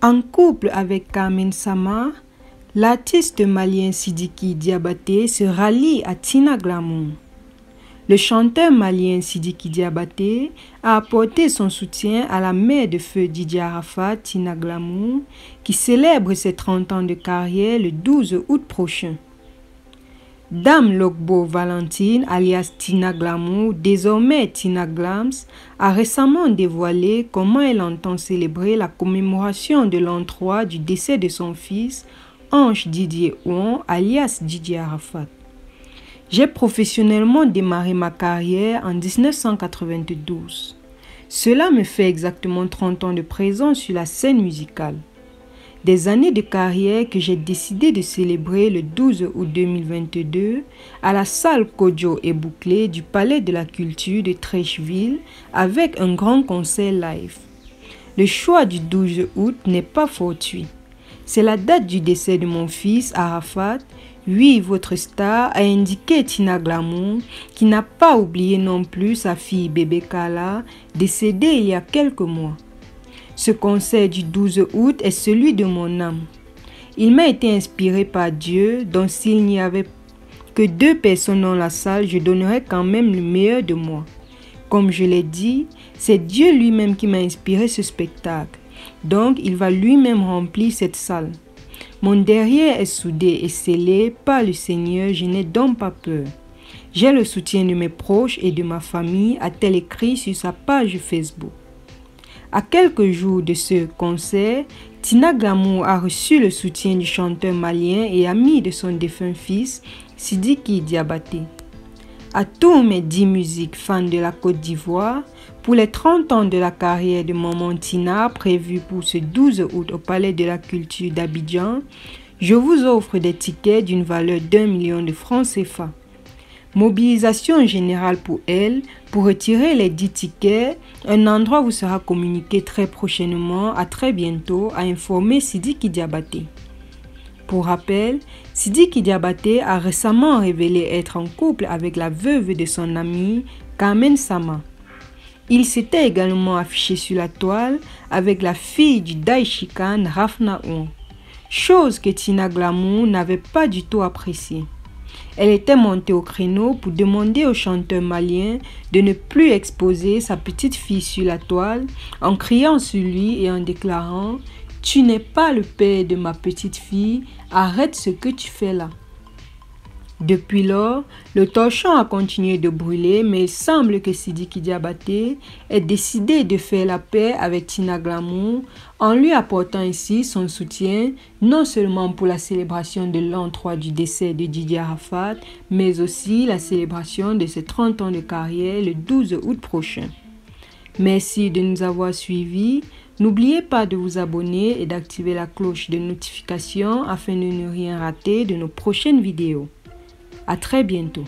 En couple avec Carmen Sama, l'artiste malien Sidiki Diabaté se rallie à Tina Glamour. Le chanteur malien Sidiki Diabaté a apporté son soutien à la mère de feu Didier Arafat, Tina Glamour, qui célèbre ses 30 ans de carrière le 12 août prochain. Dame Lokbo Valentine, alias Tina Glamour, désormais Tina Glams, a récemment dévoilé comment elle entend célébrer la commémoration de l'an 3 du décès de son fils, Ange Didier Ouan, alias Didier Arafat. J'ai professionnellement démarré ma carrière en 1992. Cela me fait exactement 30 ans de présence sur la scène musicale. Des années de carrière que j'ai décidé de célébrer le 12 août 2022 à la salle Kodjo et Bouclé du Palais de la Culture de Treichville avec un grand concert live. Le choix du 12 août n'est pas fortuit. C'est la date du décès de mon fils Arafat. Oui, votre star, a indiqué Tina Glamour, qui n'a pas oublié non plus sa fille bébé Kala, décédée il y a quelques mois. Ce concert du 12 août est celui de mon âme. Il m'a été inspiré par Dieu, donc s'il n'y avait que 2 personnes dans la salle, je donnerais quand même le meilleur de moi. Comme je l'ai dit, c'est Dieu lui-même qui m'a inspiré ce spectacle. Donc, il va lui-même remplir cette salle. Mon derrière est soudé et scellé par le Seigneur, je n'ai donc pas peur. J'ai le soutien de mes proches et de ma famille, a-t-elle écrit sur sa page Facebook. À quelques jours de ce concert, Tina Glamour a reçu le soutien du chanteur malien et ami de son défunt fils, Sidiki Diabaté. À tous mes 10 musiques fans de la Côte d'Ivoire, pour les 30 ans de la carrière de Maman Tina prévue pour ce 12 août au Palais de la Culture d'Abidjan, je vous offre des tickets d'une valeur d'1 million de francs CFA. Mobilisation générale pour elle. Pour retirer les 10 tickets, un endroit vous sera communiqué très prochainement, à très bientôt, a informé Sidiki Diabaté. Pour rappel, Sidiki Diabaté a récemment révélé être en couple avec la veuve de son ami, Carmen Sama. Il s'était également affiché sur la toile avec la fille du Daishikan Rafna Ouan, chose que Tina Glamour n'avait pas du tout appréciée. Elle était montée au créneau pour demander au chanteur malien de ne plus exposer sa petite fille sur la toile en criant sur lui et en déclarant « Tu n'es pas le père de ma petite fille, arrête ce que tu fais là ». Depuis lors, le torchon a continué de brûler, mais il semble que Sidiki Diabaté ait décidé de faire la paix avec Tina Glamour en lui apportant ici son soutien, non seulement pour la célébration de l'an 3 du décès de Didier Arafat, mais aussi la célébration de ses 30 ans de carrière le 12 août prochain. Merci de nous avoir suivis. N'oubliez pas de vous abonner et d'activer la cloche de notification afin de ne rien rater de nos prochaines vidéos. À très bientôt.